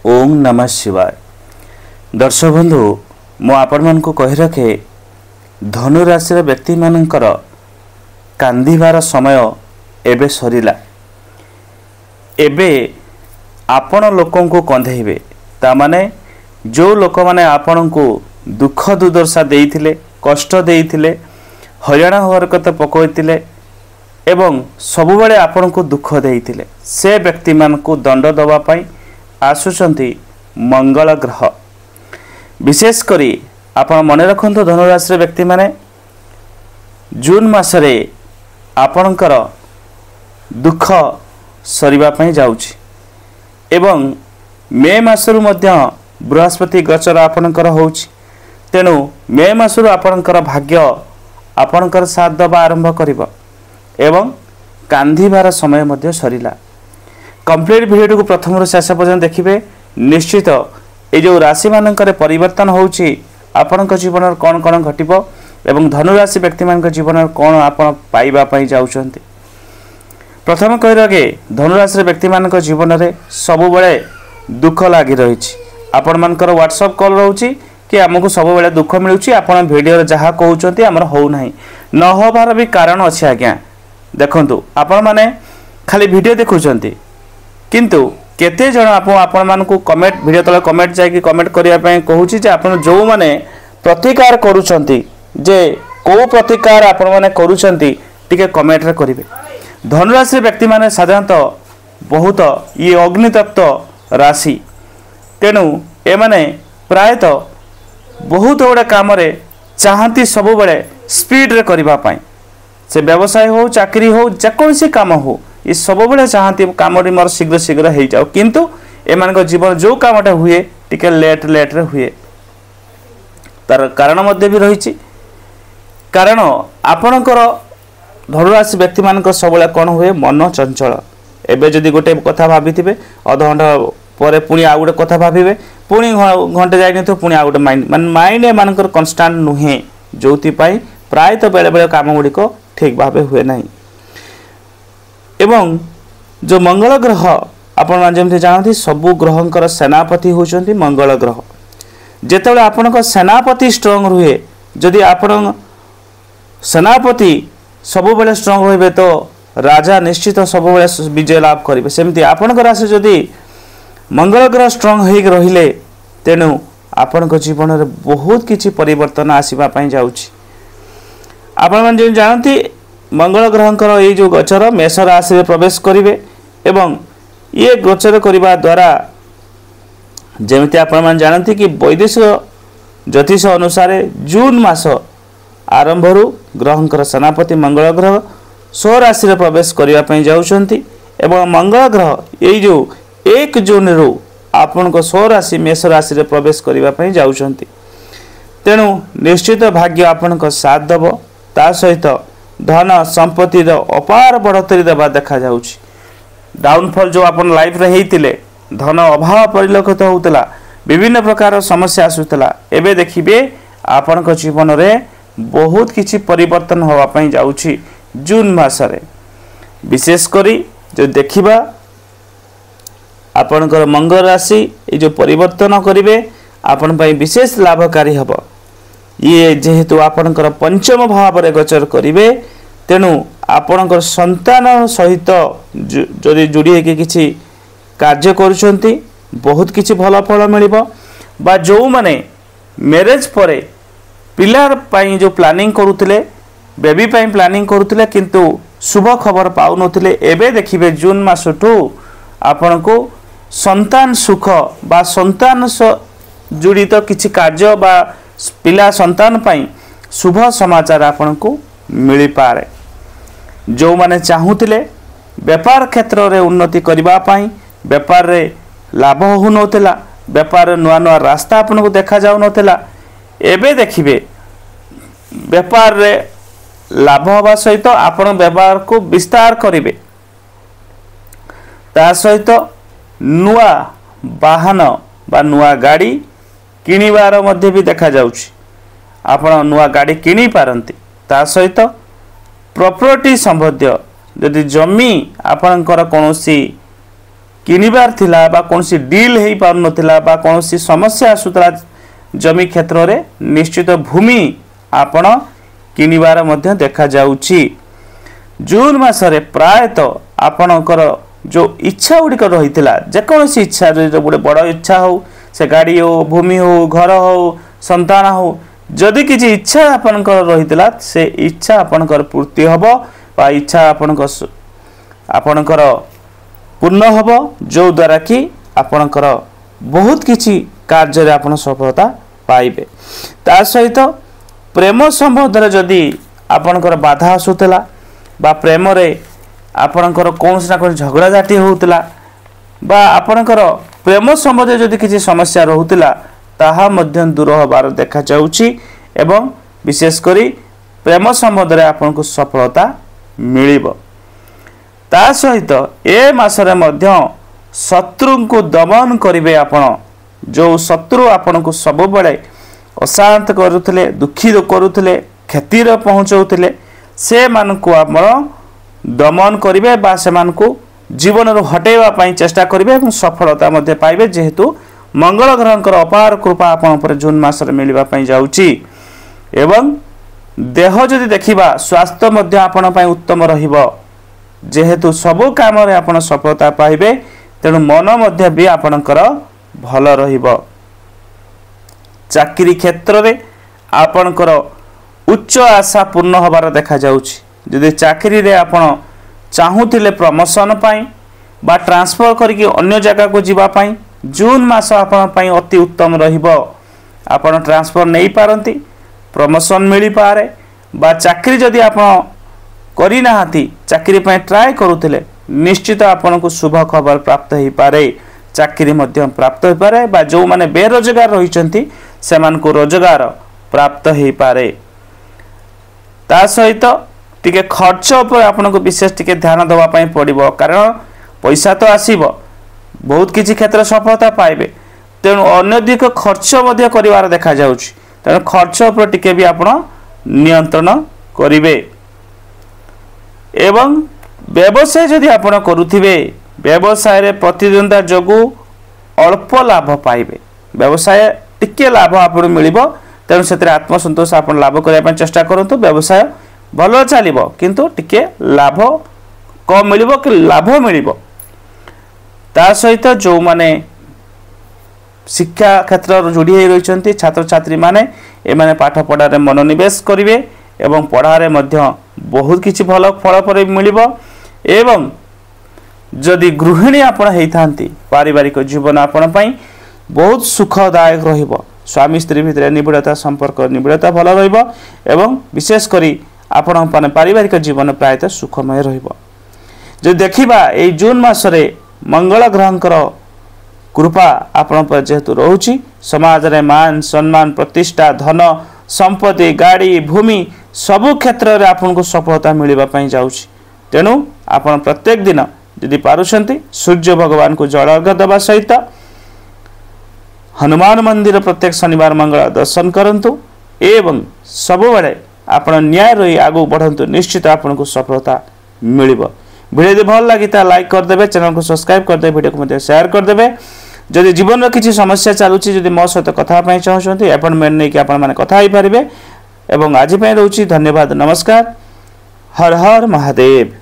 ओम नमः शिवाय। दर्शक बंधु मु आपण को कहि रखे धनुराशि व्यक्ति मानकर कांदिबार समय एबे सरिला। एबे आपण लोकों को कंधेबे तामाने जो लोक माने आपण को दुख दुर्दशा देइथिले, कष्ट देइथिले, हरियाणा हरकत पकोइथिले एवं सबुबले आपण को दुख देइथिले से व्यक्ति मान को दंड दवा पई आसुचंती मंगल ग्रह। विशेष करी आपण मन रखंतु धनुराशि व्यक्ति माने जून मासरे आपणकर दुख सरिबा पई जाउछि एवं मे मासरु मध्य बृहस्पति गोचर आपणकर होउछि। तेणु मे मासरु आपणकर भाग्य आपणकर साथ दबा आरंभ करिबो एवं कांधिबार समय मध्य सरिला। कंप्लीट वीडियो को प्रथम रु शेष पर्यंत देखिए। निश्चित ये जो राशि मानकर परिवर्तन होउछि आपनक जीवन कौन कौन घटिबो एवं धनुराशि व्यक्ति मान जीवन कौन आप पाइबा पई जाउछंती। प्रथम कहि रगे धनुराशि व्यक्ति मान जीवन में सब बेले दुख लागी रही। आपण मानकर व्हाट्सएप कॉल रहउछि कि हमको सब बेले दुख मिलुछि, आपण वीडियो रे जहा कहउछंती हमर हो नाही न होबार भी कारण अछि। आज्ञा देखंतु आपण माने खाली वीडियो देखुछंती किंतु केते जण आपण मानकु कमेंट वीडियो तले कमेंट जाय कमेंट करिया पय कहूची जे आपण जो माने प्रतिकार करूछंती जे को प्रतिकार आपण माने करूछंती टिके कमेंट रे करिवे। धनुराशि व्यक्ति माने साधारणतः बहुत ये अग्नि तत्व राशि। तेणु ए माने प्रायतः बहुत गुडे काम रे चाहती सब बेले स्पीड रे करिबा पय से व्यवसाय हो चाकरी हो जेकोसी काम हो ये सब बेले चाहती काम मोर शीघ्र शीघ्र हो जाओ किंतु एमान जीवन जो कामटा हुए टिके लेट लेट रे हुए। तार कारण मध्य भी रही। कारण आपणकर धनुराशि व्यक्ति मानक सब कौन हुए मन चंचल। एबे जदि गोटे कथा भाभी अध घंटा पर पुणी आ गोटे कथा भावे पुणी घंटे जाए तो पुणी आ गोटे माइंड मान माइंड एमानकर कन्स्टांट नुहे जो प्रायतः बेले बेले काम गुड़िक ठीक भाव हुए ना। एवं जो मंगल ग्रह आपण जमी जानते सबु ग्रहंकर सेनापति होती मंगल ग्रह। जेतेबेले आपणक सेनापति स्ट्रंग रुहे जदि आपण सेनापति सबु बेले स्ट्रंग रहिबे तो राजा निश्चित सब बेले विजय लाभ करेंगे। सेमती आपणक राशि जदि मंगल ग्रह स्ट्रंग हो रहिले तेणु आपणक जीवन में बहुत किछि परिवर्तन आसीबा पई जाउछि। आपण मन जे जानती मंगल ग्रहंकर ये जो गोचर मेष राशि में प्रवेश करेंगे एवं ये गोचर करने द्वारा जमिति आपण मन जानती कि वैदेशिक ज्योतिष अनुसार जून मास आरंभ ग्रहंकर सेनापति मंगल ग्रह 100 राशि में प्रवेश करने जाउछंती एवं मंगल ग्रह ये जो 1 जून रु आपण को 100 राशि मेष राशि में प्रवेश करने जाउछंती। तेणु निश्चित भाग्य आपण को साथ दब ता सहित धन संपत्ति अपार बढ़ोतरी देवा देखा जाउछि। डाउनफॉल जो आपण लाइफ रे हेतिले धन अभाव परिलक्षित होउतला विभिन्न प्रकार समस्या आसुतला एबे देखिबे आपण को जीवन रे बहुत किछि परिवर्तन होवा पई जाउछि। जून मासरे विशेष करी जो देखिबा आपणकर मंगल राशि ये जो परिवर्तन करिवे आपण पई विशेष लाभकारी हबो। ये जेहेतु आपणकर पंचम भाव रे गोचर करिवे तेणु आपणकर संतान सहित जदि जोड़ी के किछि कार्य करूछंती बहुत किछि भल फल मिलिबो। बा जो माने मैरिज परे पिला पई जो प्लानिंग करूथिले बेबी पई प्लानिंग करूथिले किंतु शुभ खबर पाउ नथिले एबे देखिबे जून मासठू आपनको संतान सुख बा संतान जुड़ित किछि कार्य बा पिला संतान पाई शुभ समाचार आपन को मिली पारे। जो माने चाहूतिले व्यापार क्षेत्र रे उन्नति करिबा पाई व्यापार रे लाभ हो नथिला व्यापार नुआ नुआ रास्ता आपन को देखा जाउ नथिला एबे देखिबे व्यापार रे लाभ होबा सहित आपन व्यापार को विस्तार करिवे। ता सहित नुआ वाहन बा नुआ गाड़ी किनिबार मध्य भी देखा जाउछि। आपण नुआ गाड़ी किनी पारंती ता सहित प्रॉपर्टी संबंधी यदि जमी आपणकर कौनसी किनिबार थिला बा कोनसी डील हेई पार नथिला बा कोनसी समस्या आसुतला जमी क्षेत्र रे निश्चित भूमि आपण किनिबार मध्य देखा जाउची। जून मासरे प्रायतः आपणकर जो इच्छा गुड़िक रही जेकोसी इच्छा गोटे बड़ इच्छा हो से गाड़ी हो भूमि हो घर हो संतान हो जदि किसी इच्छा आपणकर रही से इच्छा आपणकर पूर्ति हम बा इच्छा आपणकर पूर्ण हम जो द्वारा कि आपणकर बहुत किछि कार्य आपण सफलता पाइबे। ता सहित प्रेम संबंध रे जदि आपणकर बाधा आसुतला बा प्रेम रे आपणकर कौन ना कौन झगड़ा झाटी होउतला बा आपणकर प्रेम संबंध जदि किसी समस्या रहुतला ताहा मध्य दूर होबार देखा जाउची एवं विशेष करी प्रेम संबंध रे आपनको सफलता मिलिबो। ता सहित ए मासरे मध्य शत्रु को दमन करिवे आपण जो शत्रु आपनको सब बळे अशांत करुथले दुखी करुथले क्षतिर पहुंचाउथले से मानकु आपण दमन करिवे बा से मानकु जीवन रो हटेवा पई चेष्टा करिवे एवं सफलता मध्ये पाइबे जेहेतु मंगल ग्रहंकर अपार कृपा आपण पर जून मासरे मिलिबा पई जाउची एवं देह जदि देखिबा स्वास्थ्य मध्ये आपण पई उत्तम रहिबो जेहेतु सबो काम रे आपण सफलता पाइबे तेणु मन मध्ये भी आपणकर भल रहिबो। चाकरी क्षेत्र रे आपणकर उच्च आशा पूर्ण होबार देखा जाउची जदि चाकरी रे आपण चाहूतिले प्रमोशन पाई बा ट्रांसफर करके अन्य जगह को जीवा पाई जून मास आपण पाई अति उत्तम रहिबो। आपण ट्रांसफर नहीं पारंती प्रमोशन मिली पारे बा चाकरी जदि आपण करी नाहाती चाकरी पाई ट्राई करूतिले निश्चित आपण को शुभ खबर प्राप्त ही पारे चाकरी मध्यम प्राप्त हो पारे बा जो माने बेरोजगार रहिचंती सेमान को रोजगार प्राप्त हो पारे। ता सहित टिके खर्च पर आपन को विशेष टिके ध्यान देवा पई पड़िबो कारण पैसा तो आसीबो बहुत किछि क्षेत्र सफलता पाइबे तेणु अन्यधिक खर्च मध्य करिवार देखा जाउछि तेणु खर्च पर टिके भी आपन नियंत्रण करिवे। एवं व्यवसाय जदि आपन करूथिबे व्यवसाय रे प्रतिद्वंद्विता जोगु अल्प लाभ पाइबे व्यवसाय टिके लाभ आपन मिलिबो तेणु से आत्मसंतोष आपन लाभ करने चेष्टा करंतु व्यवसाय भलो चलिबो किंतु टिके लाभ कम मिलिबो कि लाभ मिलिबो। ता सहित जो माने शिक्षा क्षेत्र जोड़ी होई रहिचंती छात्र छात्री माने ए माने पाठ पढ़ा रे मनोनिवेश करिवे एवं पढ़ा रे मध्य बहुत किछि भलो फल पर मिलिबो एवं जदि गृहिणी आपण हेइथांती पारिवारिक जीवन आपण पई बहुत सुखदायक रहिबो स्वामी स्त्री भितर निबिड़ता संपर्क निबिड़ता भल रहिबो एवं विशेष करी आपण माने पारिवारिक जीवन प्रायतः सुखमय रहिबो। जे देखिबा ए जून मासरे मंगल ग्रहंकर कृपा आपण पर जेहेतु रहउची समाज रे मान सम्मान प्रतिष्ठा धन संपत्ति गाड़ी भूमि सबु क्षेत्र रे आपण को सफलता मिलिबा पई जाउची तेणु आपण प्रत्येक दिन यदि पारुछंती सूर्य भगवान को जल अर्घ्य देवा सहित हनुमान मंदिर प्रत्येक शनिवार मंगल दर्शन करंतु एवं सबु बेले आपण न्याय रही आगु बढ़ंतु निश्चित आपण को सफलता मिलिबो। वीडियो यदि भल लागी ता लाइक कर देबे चैनल को सब्सक्राइब कर देबे वीडियो को मते शेयर कर देबे जदि जीवन रो किछि समस्या चालुची जदि मो सहित कथा पई चाहछंती अपॉइंटमेंट नै कि आपण माने कथा होई परिबे एवं आज पई रहउची धन्यवाद नमस्कार हर हर महादेव।